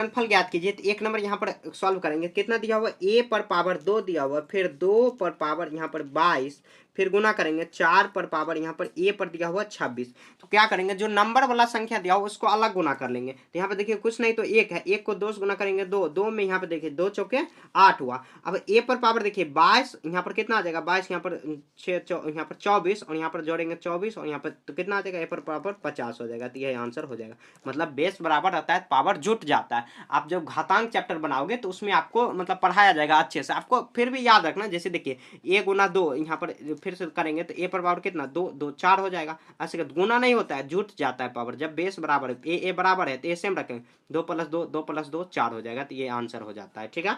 गुणनफल ज्ञात कीजिए। तो 1 नंबर यहाँ पर सॉल्व करेंगे। कितना दिया हुआ, a पर पावर 2 दिया हुआ, फिर 2 पर पावर यहाँ पर 22, फिर गुना करेंगे 4 पर पावर यहाँ पर a पर दिया हुआ 26। तो क्या करेंगे, जो नंबर वाला संख्या दिया हुआ उसको अलग गुना कर लेंगे। तो यहाँ पे देखिए कुछ नहीं तो 1 है, 1 को 2 से गुना करेंगे 2, 2 में यहाँ पे देखिए 2 चौके 8 हुआ। अब a पर पावर देखिए 22, यहाँ पर कितना आ जाएगा 22, यहाँ पर 6 यहाँ पर 24, और यहाँ पर जोड़ेंगे 24, और यहाँ पर तो कितना आ जाएगा, a पर पावर 50 हो जाएगा। तो यह आंसर हो जाएगा। मतलब बेस बराबर रहता है, पावर जुट जाता है। आप जब घातांक चैप्टर बनाओगे तो उसमें आपको मतलब पढ़ाया जाएगा अच्छे से। आपको फिर भी याद रखना, जैसे देखिए a गुना 2, यहाँ पर फिर से करेंगे तो a पर पावर कितना 2, 2 4 हो जाएगा। ऐसे गुना नहीं होता है, जुट जाता है पावर। जब बेस बराबर है, a बराबर है तो a सेम रखेंगे, 2 + 2 2 + 2 4 हो जाएगा। तो ये आंसर हो जाता है। ठीक है,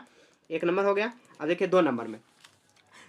1 नंबर हो गया। अब देखिए 2 नंबर में,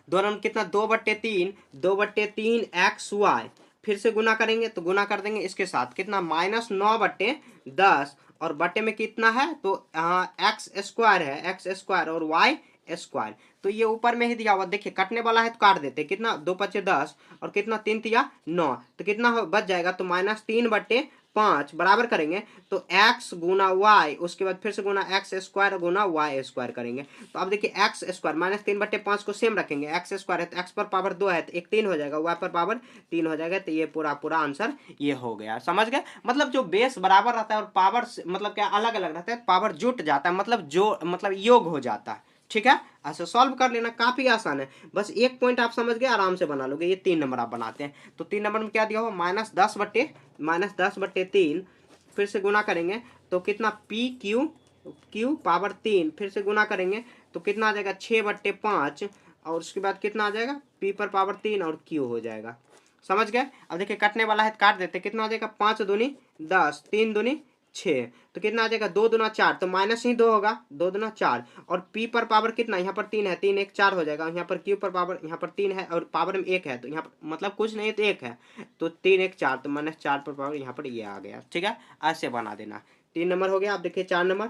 2 नंबर कितना, 2/3, 2/3 XY, फिर से गुना करेंगे तो गुना कर देंगे इसके साथ कितना, -9/10, और बटे में कितना है तो एक्स स्क्वायर है, एक्स स्क्वायर और वाई स्क्वायर। तो ये ऊपर में ही दिया हुआ, देखिए कटने वाला है तो काट देते, कितना 2×5 = 10, और कितना 3×3 = 9, तो कितना बच जाएगा तो -3/5 बराबर करेंगे तो x गुना y, उसके बाद फिर से गुना x स्क्वायर गुना y स्क्वायर करेंगे। तो अब देखिए x स्क्वायर -3/5 को सेम रखेंगे, x स्क्वायर है तो x पर पावर 2 है तो 1 3 हो जाएगा, y पर पावर 3 हो जाएगा। तो ये पूरा आंसर ये हो गया। समझ गए, मतलब जो बेस बराबर रहता है और पावर मतलब क्या अलग अलग रहता है, पावर जुट जाता है, मतलब जो मतलब योग हो जाता है। ठीक है, ऐसे सॉल्व कर लेना, काफी आसान है। बस एक पॉइंट आप समझ गए, आराम से बना लोगे। ये 3 नंबर आप बनाते हैं। तो 3 नंबर में क्या दिया हुआ, -10/3, फिर से गुना करेंगे तो कितना क्यू पावर 3, फिर से गुना करेंगे तो कितना आ जाएगा 6/5, और उसके बाद कितना आ जाएगा p पर पावर 3 और q हो जाएगा। समझ गए। अब देखिए कटने वाला है तो काट देते, कितना आ जाएगा 5 दूनी 10, 3 दूनी 6, तो कितना आ जाएगा 2 दूना 4, तो माइनस ही 2 होगा, 2 दूना 4, और p पर पावर कितना, यहाँ पर 3 है, 3 1 4 हो जाएगा, यहाँ पर q पर पावर यहाँ पर 3 है और पावर में 1 है, तो यहाँ पर मतलब कुछ नहीं तो 1 है, तो 3 1 4, तो -4 पर पावर यहाँ पर ये आ गया। ठीक है, ऐसे बना देना। 3 नंबर हो गया। आप देखिए 4 नंबर,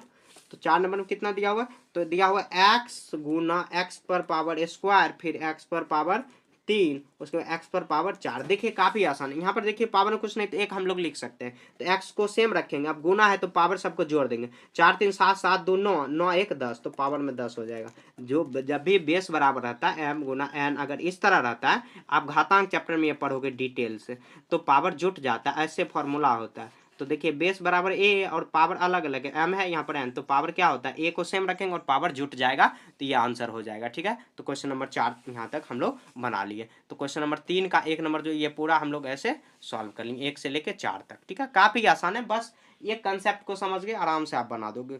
तो 4 नंबर में कितना दिया हुआ, तो दिया हुआ x गुना x पर पावर स्क्वायर, फिर x पर पावर 3, उसके बाद x पर पावर 4। देखिए काफी आसान है। यहाँ पर देखिए पावर में कुछ नहीं तो 1 हम लोग लिख सकते हैं, तो x को सेम रखेंगे। अब गुना है तो पावर सबको जोड़ देंगे, 4 3 7 7 2 9 9 1 10, तो पावर में 10 हो जाएगा। जो जब भी बेस बराबर रहता है m गुना n, अगर इस तरह रहता है, आप घातांक चैप्टर में ये पढ़ोगे डिटेल से, तो पावर जुट जाता है, ऐसे फॉर्मूला होता है। तो देखिए बेस बराबर a और पावर अलग अलग है, m है यहाँ पर n, तो पावर क्या होता है, a को सेम रखेंगे और पावर जुट जाएगा, तो ये आंसर हो जाएगा। ठीक है, तो क्वेश्चन नंबर 4 यहाँ तक हम लोग बना लिए। तो क्वेश्चन नंबर 3 का 1 नंबर जो ये पूरा हम लोग ऐसे सॉल्व कर लेंगे 1 से लेके 4 तक। ठीक है, काफी आसान है, बस ये कंसेप्ट को समझ के आराम से आप बना दोगे।